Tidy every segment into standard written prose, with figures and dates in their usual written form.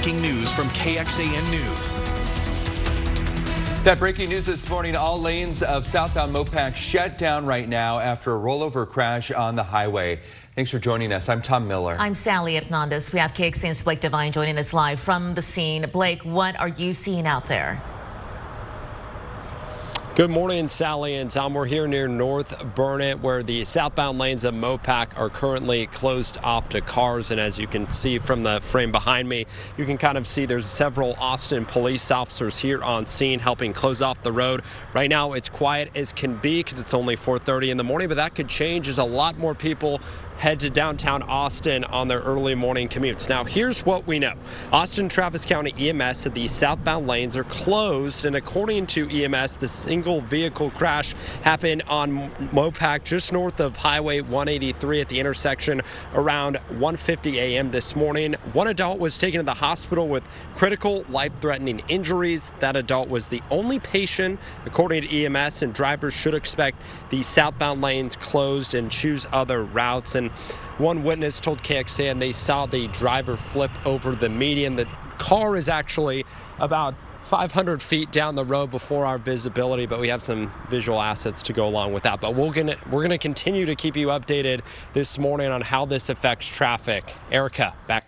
breaking news from KXAN News. That breaking news this morning, all lanes of southbound Mopac shut down right now after a rollover crash on the highway. Thanks for joining us. I'm Tom Miller. I'm Sally Hernandez. We have KXAN's Blake Devine joining us live from the scene. Blake, what are you seeing out there? Good morning, Sally and Tom. We're here near North Burnett, where the southbound lanes of Mopac are currently closed off to cars. And as you can see from the frame behind me, you can kind of see there's several Austin police officers here on scene helping close off the road. Right now, it's quiet as can be because it's only 4:30 in the morning, but that could change as a lot more people head to downtown Austin on their early morning commutes. Now, here's what we know. Austin Travis County EMS said the southbound lanes are closed, and according to EMS, the single vehicle crash happened on Mopac just north of Highway 183 at the intersection around 1:50 a.m. this morning. One adult was taken to the hospital with critical life-threatening injuries. That adult was the only patient, according to EMS, and drivers should expect the southbound lanes closed and choose other routes. And one witness told KXAN they saw the driver flip over the median. The car is actually about 500 feet down the road before our visibility, but we have some visual assets to go along with that. But we're gonna continue to keep you updated this morning on how this affects traffic. Erica, back.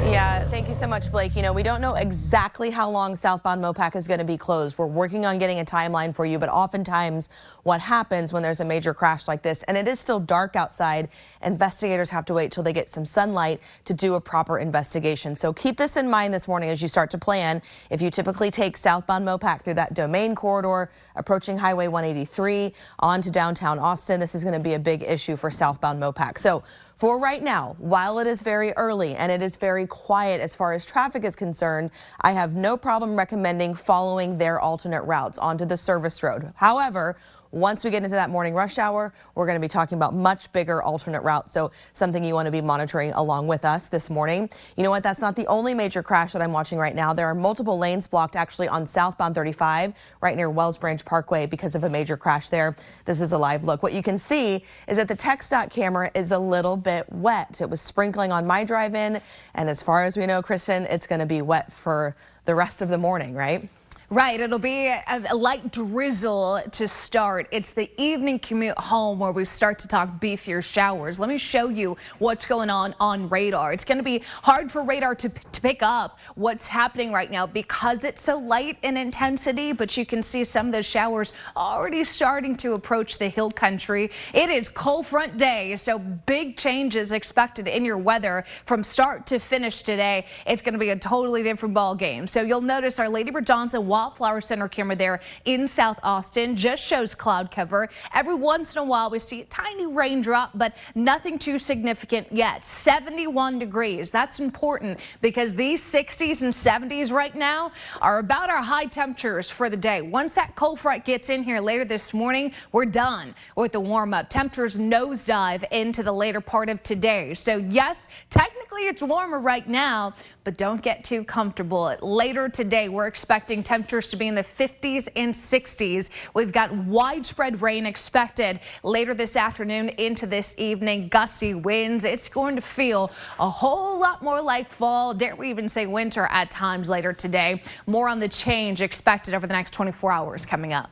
Yeah, thank you so much, Blake. You know, we don't know exactly how long southbound Mopac is going to be closed. We're working on getting a timeline for you, but oftentimes what happens when there's a major crash like this, and it is still dark outside, investigators have to wait till they get some sunlight to do a proper investigation. So keep this in mind this morning as you start to plan. If you typically take southbound Mopac through that domain corridor, approaching Highway 183 onto downtown Austin, this is going to be a big issue for southbound Mopac. So for right now, while it is very early and it is very quiet as far as traffic is concerned, I have no problem recommending following their alternate routes onto the service road. However, once we get into that morning rush hour, we're going to be talking about much bigger alternate routes. So something you want to be monitoring along with us this morning. You know what? That's not the only major crash that I'm watching right now. There are multiple lanes blocked actually on southbound 35 right near Wells Branch Parkway because of a major crash there. This is a live look. What you can see is that the TxDOT camera is a little bit wet. It was sprinkling on my drive-in. And as far as we know, Kristen, it's going to be wet for the rest of the morning, right? Right, it'll be a light drizzle to start. It's the evening commute home where we start to talk beefier showers. Let me show you what's going on radar. It's going to be hard for radar to pick up what's happening right now because it's so light in intensity, but you can see some of those showers already starting to approach the hill country. It is cold front day, so big changes expected in your weather from start to finish today. It's going to be a totally different ball game. So you'll notice our Lady Bird Johnson Wildflower Center camera there in South Austin just shows cloud cover. Every once in a while we see a tiny raindrop, but nothing too significant yet. 71 degrees. That's important because these 60s and 70s right now are about our high temperatures for the day. Once that cold front gets in here later this morning, we're done with the warm up. Temperatures nosedive into the later part of today. So yes, technically it's warmer right now, but don't get too comfortable. Later today, we're expecting temperatures to be in the 50s and 60s. We've got widespread rain expected later this afternoon into this evening. Gusty winds. It's going to feel a whole lot more like fall. Dare we even say winter at times later today. More on the change expected over the next 24 hours coming up.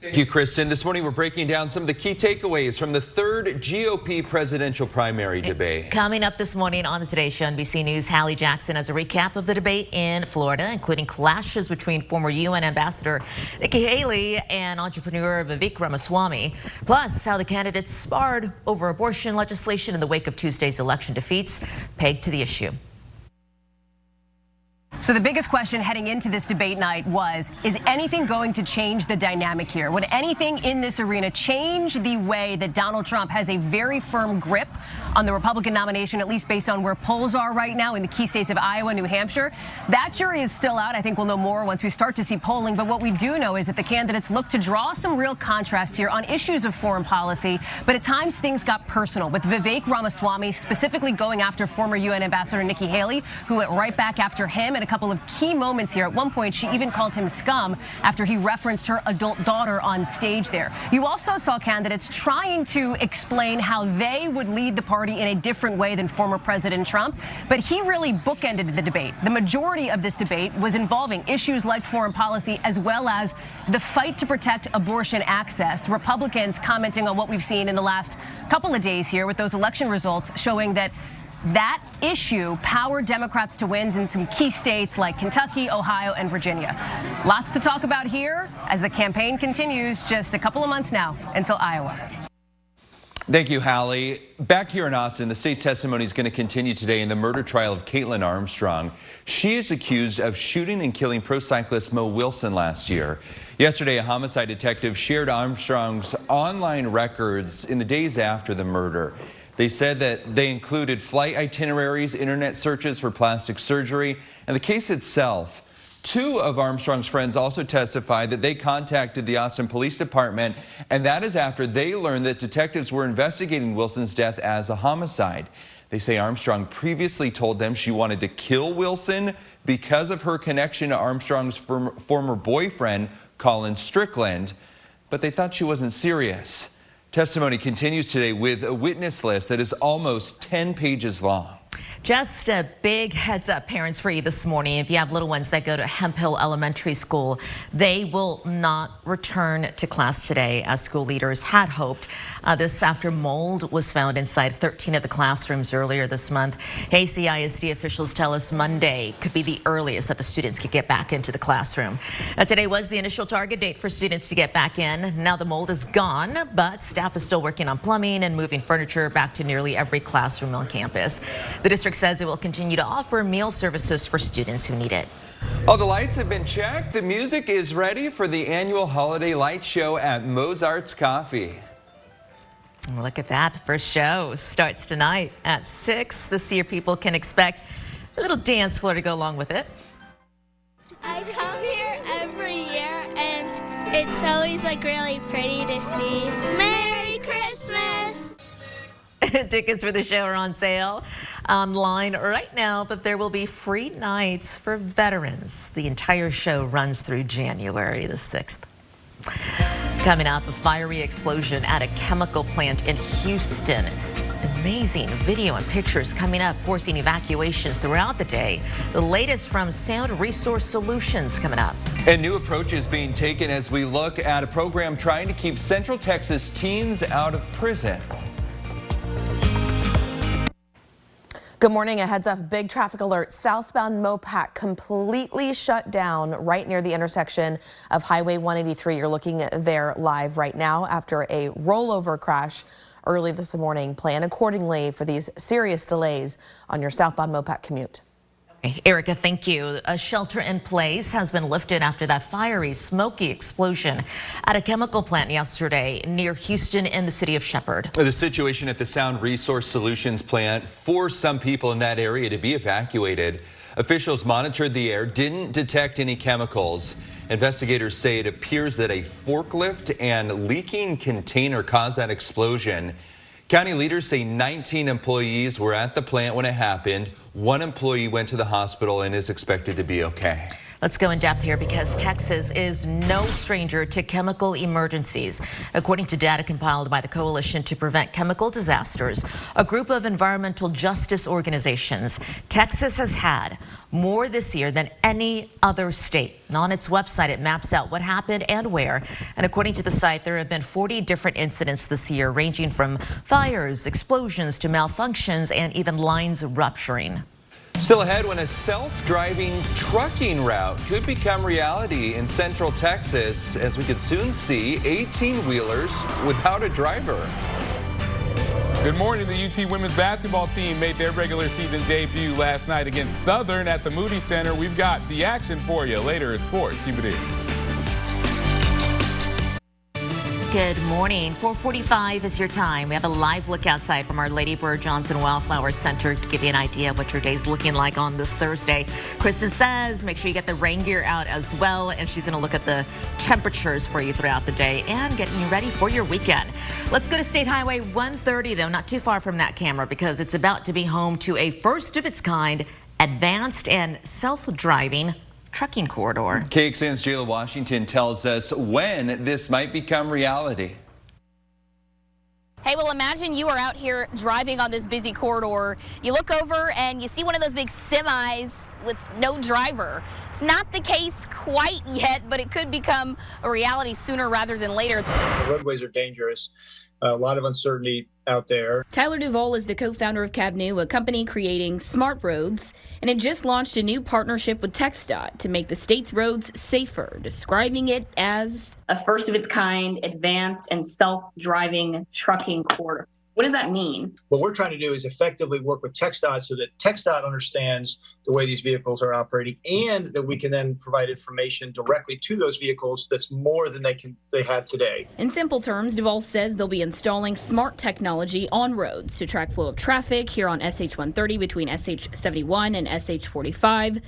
Thank you, Kristen. This morning, we're breaking down some of the key takeaways from the third GOP presidential primary debate. Coming up this morning on the Today Show, NBC News, Hallie Jackson has a recap of the debate in Florida, including clashes between former UN Ambassador Nikki Haley and entrepreneur Vivek Ramaswamy. Plus, how the candidates sparred over abortion legislation in the wake of Tuesday's election defeats, pegged to the issue. So the biggest question heading into this debate night was, is anything going to change the dynamic here? Would anything in this arena change the way that Donald Trump has a very firm grip on the Republican nomination, at least based on where polls are right now in the key states of Iowa, New Hampshire? That jury is still out. I think we'll know more once we start to see polling. But what we do know is that the candidates look to draw some real contrast here on issues of foreign policy. But at times things got personal, with Vivek Ramaswamy specifically going after former UN Ambassador Nikki Haley, who went right back after him and a couple of key moments here. At one point, she even called him scum after he referenced her adult daughter on stage there. You also saw candidates trying to explain how they would lead the party in a different way than former President Trump, but he really bookended the debate. The majority of this debate was involving issues like foreign policy as well as the fight to protect abortion access. Republicans commenting on what we've seen in the last couple of days here with those election results showing that issue powered Democrats to wins in some key states like Kentucky, Ohio, and Virginia. Lots to talk about here as the campaign continues, just a couple of months now until Iowa. Thank you, Hallie. Back here in Austin, the state's testimony is going to continue today in the murder trial of Caitlin Armstrong. She is accused of shooting and killing pro cyclist Mo Wilson last year. Yesterday, a homicide detective shared Armstrong's online records in the days after the murder. They said that they included flight itineraries, internet searches for plastic surgery, and the case itself. Two of Armstrong's friends also testified that they contacted the Austin Police Department, and that is after they learned that detectives were investigating Wilson's death as a homicide. They say Armstrong previously told them she wanted to kill Wilson because of her connection to Armstrong's former boyfriend, Colin Strickland, but they thought she wasn't serious. Testimony continues today with a witness list that is almost 10 pages long. Just a big heads up, parents, for you this morning. If you have little ones that go to Hemphill Elementary School, they will not return to class today as school leaders had hoped. This after mold was found inside 13 of the classrooms earlier this month. KCISD officials tell us Monday could be the earliest that the students could get back into the classroom. Today was the initial target date for students to get back in. Now the mold is gone, but staff is still working on plumbing and moving furniture back to nearly every classroom on campus. The district says it will continue to offer meal services for students who need it. All the lights have been checked. The music is ready for the annual holiday light show at Mozart's Coffee. Look at that. The first show starts tonight at 6. This year people can expect a little dance floor to go along with it. I come here every year and it's always like really pretty to see. Merry Christmas! Tickets for the show are on sale online right now, but there will be free nights for veterans. The entire show runs through January the 6th. Coming up, a fiery explosion at a chemical plant in Houston. Amazing video and pictures coming up, forcing evacuations throughout the day. The latest from Sound Resource Solutions coming up. And new approaches being taken as we look at a program trying to keep Central Texas teens out of prison. Good morning. A heads up, big traffic alert. Southbound Mopac completely shut down right near the intersection of Highway 183. You're looking there live right now after a rollover crash early this morning. Plan accordingly for these serious delays on your southbound Mopac commute. Erica, thank you. A shelter in place has been lifted after that fiery, smoky explosion at a chemical plant yesterday near Houston in the city of Shepherd. The situation at the Sound Resource Solutions plant forced some people in that area to be evacuated. Officials monitored the air, didn't detect any chemicals. Investigators say it appears that a forklift and leaking container caused that explosion. County leaders say 19 employees were at the plant when it happened. One employee went to the hospital and is expected to be okay. Let's go in depth here because Texas is no stranger to chemical emergencies. According to data compiled by the Coalition to Prevent Chemical Disasters, a group of environmental justice organizations, Texas has had more this year than any other state. On its website, it maps out what happened and where. And according to the site, there have been 40 different incidents this year, ranging from fires, explosions to malfunctions and even lines rupturing. Still ahead, when a self-driving trucking route could become reality in Central Texas, as we could soon see 18-wheelers without a driver. Good morning. The UT women's basketball team made their regular season debut last night against Southern at the Moody Center. We've got the action for you later at sports. Keep it here. Good morning. 4:45 is your time. We have a live look outside from our Lady Bird Johnson Wildflower Center to give you an idea of what your day's looking like on this Thursday. Kristen says make sure you get the rain gear out as well, and she's going to look at the temperatures for you throughout the day and getting you ready for your weekend. Let's go to State Highway 130, though, not too far from that camera, because it's about to be home to a first of its kind advanced and self-driving trucking corridor. KXAN's Jayla Washington tells us when this might become reality. Hey, well, imagine you are out here driving on this busy corridor. You look over and you see one of those big semis with no driver. It's not the case quite yet, but it could become a reality sooner rather than later. The roadways are dangerous. A lot of uncertainty out there. Tyler Duvall is the co-founder of CAVNU, a company creating smart roads, and it just launched a new partnership with TxDOT to make the state's roads safer, describing it as a first of its kind, advanced and self-driving trucking corridor. What does that mean? What we're trying to do is effectively work with TxDOT so that TxDOT understands the way these vehicles are operating, and that we can then provide information directly to those vehicles that's more than they have today. In simple terms, Duvall says they'll be installing smart technology on roads to track flow of traffic here on SH-130 between SH-71 and SH-45.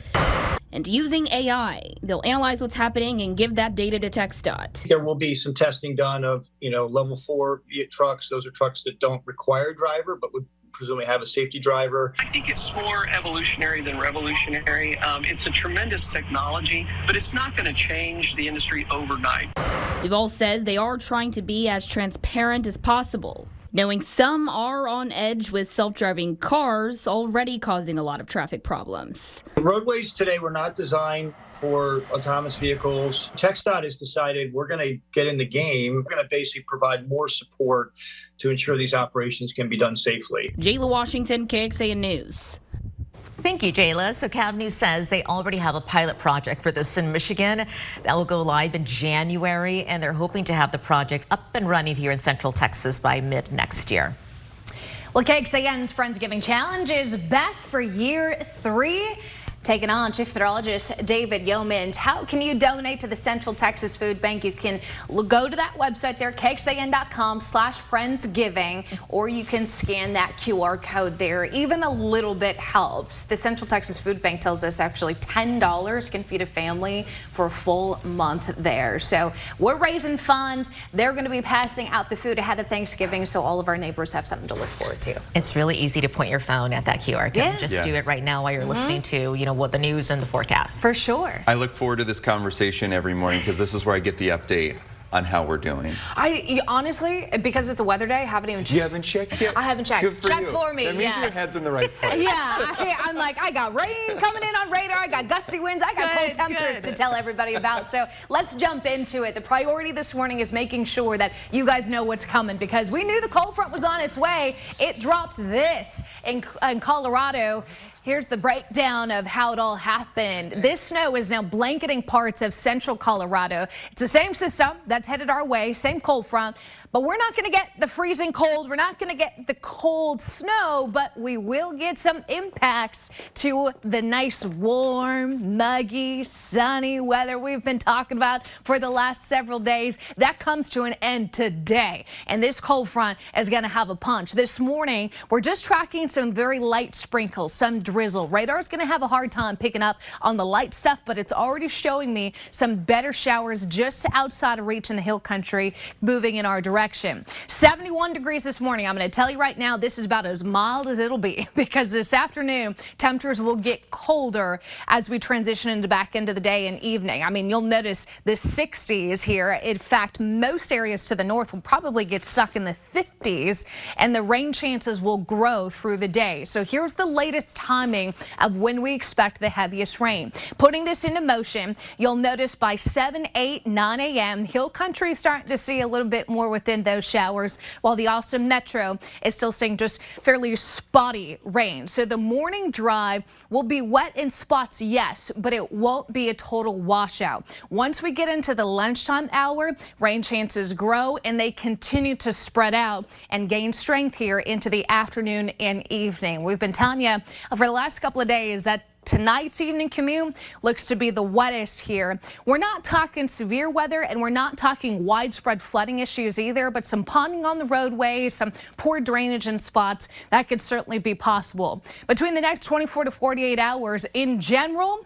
And using AI, they'll analyze what's happening and give that data to TxDOT. There will be some testing done of, level 4 trucks. Those are trucks that don't require a driver, but would presumably have a safety driver. I think it's more evolutionary than revolutionary. It's a tremendous technology, but it's not going to change the industry overnight. Duvall says they are trying to be as transparent as possible, knowing some are on edge with self-driving cars already causing a lot of traffic problems. The roadways today were not designed for autonomous vehicles. TxDOT has decided we're going to get in the game. We're going to basically provide more support to ensure these operations can be done safely. Jayla Washington, KXAN News. Thank you, Jayla. So CAVNU says they already have a pilot project for this in Michigan that will go live in January, and they're hoping to have the project up and running here in Central Texas by mid next year. Well, KXAN's Friendsgiving Challenge is back for year 3. Taking on Chief Meteorologist David Yeomans. How can you donate to the Central Texas Food Bank? You can go to that website there, KXAN.com/Friendsgiving, or you can scan that QR code there. Even a little bit helps. The Central Texas Food Bank tells us actually $10 can feed a family for a full month there. So we're raising funds. They're going to be passing out the food ahead of Thanksgiving, so all of our neighbors have something to look forward to. It's really easy to point your phone at that QR code. Yeah. Just do it right now while you're listening to, what the news and the forecast. For sure. I look forward to this conversation every morning because this is where I get the update on how we're doing. I honestly, because it's a weather day, haven't even checked. You haven't checked yet? I haven't checked. Good for Check you. for me. That means your head's in the right place. Yeah, I'm like, I got rain coming in on radar. I got gusty winds. I got cold temperatures to tell everybody about. So let's jump into it. The priority this morning is making sure that you guys know what's coming, because we knew the cold front was on its way. It dropped this in Colorado. Here's the breakdown of how it all happened. This snow is now blanketing parts of central Colorado. It's the same system that's headed our way, same cold front, but we're not going to get the freezing cold. We're not going to get the cold snow, but we will get some impacts to the nice, warm, muggy, sunny weather we've been talking about for the last several days. That comes to an end today, and this cold front is going to have a punch. This morning, we're just tracking some very light sprinkles, some drizzle. Radar's going to have a hard time picking up on the light stuff, but it's already showing me some better showers just outside of reach in the hill country moving in our direction. 71 degrees this morning. I'm going to tell you right now, this is about as mild as it'll be, because this afternoon temperatures will get colder as we transition into back into the day and evening. I mean, you'll notice the 60s here. In fact, most areas to the north will probably get stuck in the 50s, and the rain chances will grow through the day. So here's the latest timing of when we expect the heaviest rain. Putting this into motion, you'll notice by 7, 8, 9 a.m., hill country is starting to see a little bit more within those showers, while the Austin Metro is still seeing just fairly spotty rain. So the morning drive will be wet in spots, yes, but it won't be a total washout. Once we get into the lunchtime hour, rain chances grow and they continue to spread out and gain strength here into the afternoon and evening. We've been telling you for the last couple of days that tonight's evening commute looks to be the wettest here. We're not talking severe weather, and we're not talking widespread flooding issues either, but some ponding on the roadways, some poor drainage in spots, that could certainly be possible. Between the next 24 to 48 hours, in general,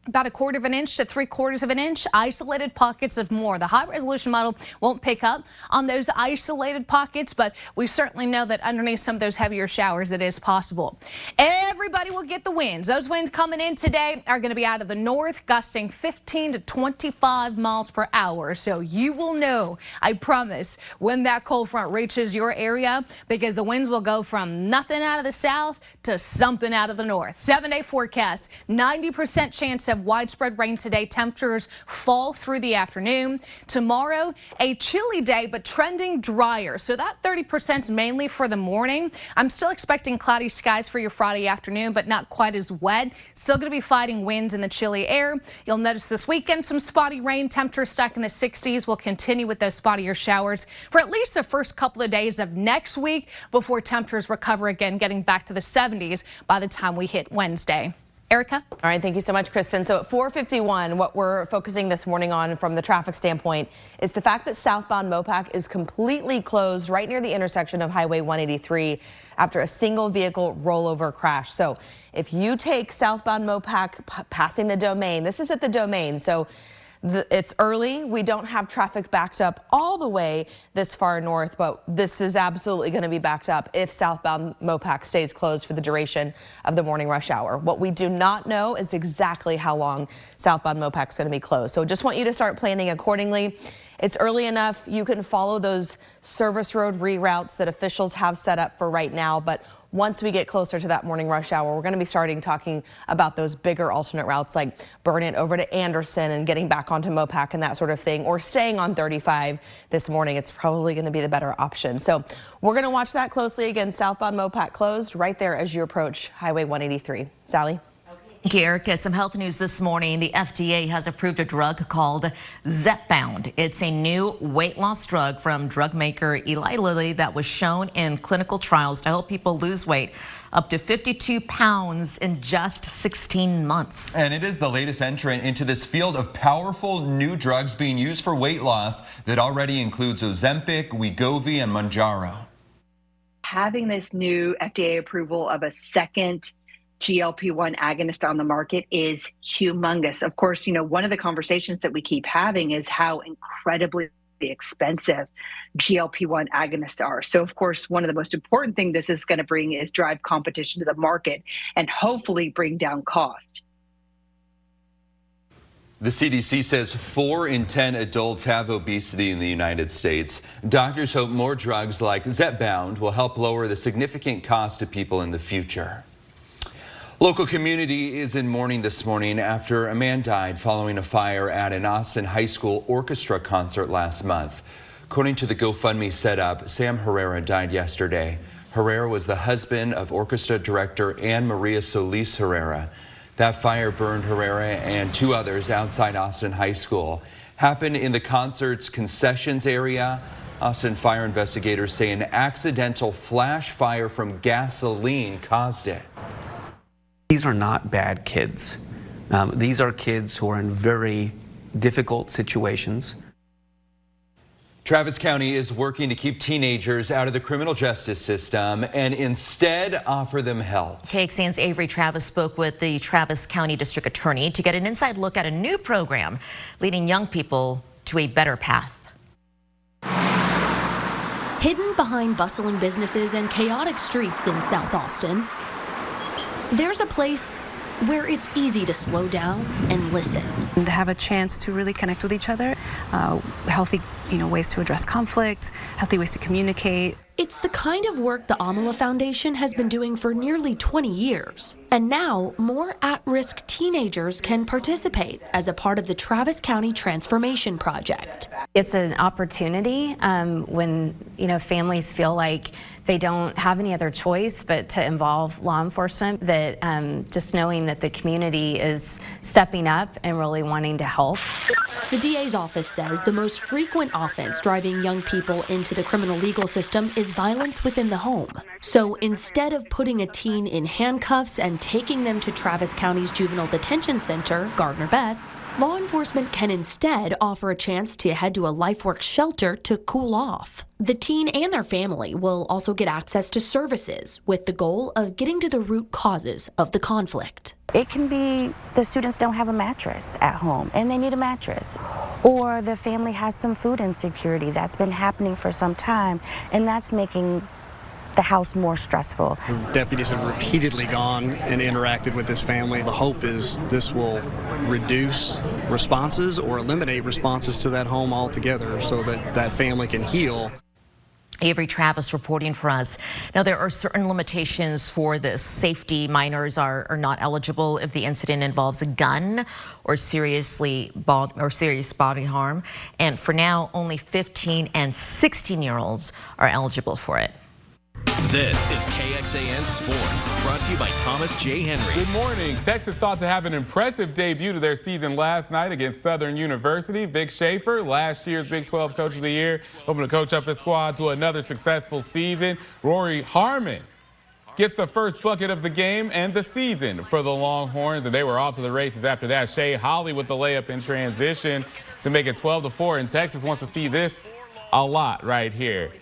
about 1/4 of an inch to 3/4 of an inch, isolated pockets of more. The high resolution model won't pick up on those isolated pockets, but we certainly know that underneath some of those heavier showers, it is possible. Everybody will get the winds. Those winds coming in today are going to be out of the north, gusting 15 to 25 miles per hour. So you will know, I promise, when that cold front reaches your area, because the winds will go from nothing out of the south to something out of the north. 7-day forecast, 90% chance of widespread rain today. Temperatures fall through the afternoon. Tomorrow, a chilly day, but trending drier. So that 30% is mainly for the morning. I'm still expecting cloudy skies for your Friday afternoon, but not quite as wet. Still going to be fighting winds in the chilly air. You'll notice this weekend some spotty rain. Temperatures stuck in the 60s. We'll continue with those spottier showers for at least the first couple of days of next week before temperatures recover again, getting back to the 70s by the time we hit Wednesday. Erica? All right, thank you so much, Kristen. So at 4:51, what we're focusing this morning on from the traffic standpoint is the fact that southbound Mopac is completely closed right near the intersection of Highway 183 after a single vehicle rollover crash. So if you take southbound Mopac passing the Domain, this is at the Domain, so it's early. We don't have traffic backed up all the way this far north, but this is absolutely going to be backed up if southbound Mopac stays closed for the duration of the morning rush hour. What we do not know is exactly how long southbound Mopac is going to be closed. So just want you to start planning accordingly. It's early enough. You can follow those service road reroutes that officials have set up for right now, but once we get closer to that morning rush hour, we're going to be starting talking about those bigger alternate routes like Burnett over to Anderson and getting back onto Mopac and that sort of thing, or staying on 35 this morning. It's probably going to be the better option. So we're going to watch that closely. Again, southbound Mopac closed right there as you approach Highway 183. Sally? Thank you, Erica. Some health news this morning. The FDA has approved a drug called Zepbound. It's a new weight loss drug from drug maker Eli Lilly that was shown in clinical trials to help people lose weight up to 52 pounds in just 16 months. And it is the latest entrant into this field of powerful new drugs being used for weight loss that already includes Ozempic, Wegovy, and Mounjaro. Having this new FDA approval of a second GLP-1 agonist on the market is humongous. Of course, you know, one of the conversations that we keep having is how incredibly expensive GLP-1 agonists are. So, of course, one of the most important things this is going to bring is drive competition to the market and hopefully bring down cost. The CDC says 4 in 10 adults have obesity in the United States. Doctors hope more drugs like Zepbound will help lower the significant cost to people in the future. Local community is in mourning this morning after a man died following a fire at an Austin High School orchestra concert last month. According to the GoFundMe setup, Sam Herrera died yesterday. Herrera was the husband of orchestra director Anne Maria Solis Herrera. That fire burned Herrera and 2 others outside Austin High School. Happened in the concert's concessions area. Austin fire investigators say an accidental flash fire from gasoline caused it. These are not bad kids. These are kids who are in very difficult situations. Travis County is working to keep teenagers out of the criminal justice system and instead offer them help. KXAN's Avery Travis spoke with the Travis County District Attorney to get an inside look at a new program leading young people to a better path. Hidden behind bustling businesses and chaotic streets in South Austin, there's a place where it's easy to slow down and listen. And have a chance to really connect with each other, healthy, ways to address conflict, healthy ways to communicate. It's the kind of work the Amala Foundation has been doing for nearly 20 years. And now more at-risk teenagers can participate as a part of the Travis County Transformation Project. It's an opportunity when, families feel like they don't have any other choice but to involve law enforcement, that just knowing that the community is stepping up and really wanting to help. The DA's office says the most frequent offense driving young people into the criminal legal system is violence within the home. So instead of putting a teen in handcuffs and taking them to Travis County's Juvenile Detention Center, Gardner Betts, law enforcement can instead offer a chance to head to a LifeWorks shelter to cool off. The teen and their family will also get access to services with the goal of getting to the root causes of the conflict. It can be the students don't have a mattress at home and they need a mattress. Or the family has some food insecurity that's been happening for some time, and that's making the house more stressful. Deputies have repeatedly gone and interacted with this family. The hope is this will reduce responses or eliminate responses to that home altogether so that that family can heal. Avery Travis reporting for us. Now, there are certain limitations for this safety. Minors are not eligible if the incident involves a gun or serious body harm. And for now, only 15 and 16-year-olds are eligible for it. This is KXAN Sports, brought to you by Thomas J. Henry. Good morning. Texas thought to have an impressive debut to their season last night against Southern University. Vic Schaefer, last year's Big 12 Coach of the Year, hoping to coach up his squad to another successful season. Rory Harmon gets the first bucket of the game and the season for the Longhorns, and they were off to the races after that. Shea Holly with the layup in transition to make it 12-4, and Texas wants to see this a lot right here.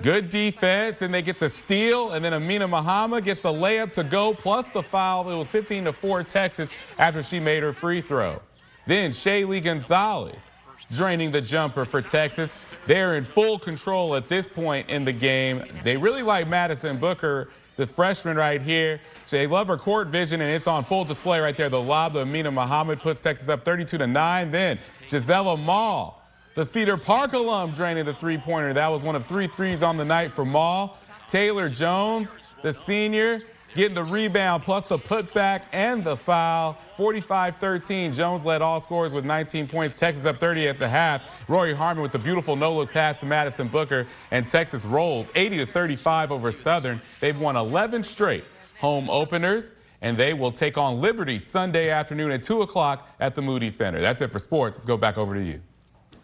Good defense, then they get the steal, and then Amina Muhammad gets the layup to go, plus the foul. It was 15-4 Texas after she made her free throw. Then Shaylee Gonzalez draining the jumper for Texas. They're in full control at this point in the game. They really like Madison Booker, the freshman right here. They love her court vision, and it's on full display right there. The lob to Amina Muhammad puts Texas up 32-9. Then Gisela Mall, the Cedar Park alum, draining the three-pointer. That was one of 3 threes on the night for Mall. Taylor Jones, the senior, getting the rebound plus the putback and the foul. 45-13. Jones led all scorers with 19 points. Texas up 30 at the half. Rory Harmon with the beautiful no-look pass to Madison Booker, and Texas rolls 80-35 over Southern. They've won 11 straight home openers, and they will take on Liberty Sunday afternoon at 2 o'clock at the Moody Center. That's it for sports. Let's go back over to you.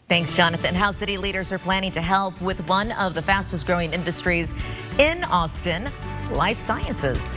Thanks, Jonathan. How city leaders are planning to help with one of the fastest growing industries in Austin, life sciences.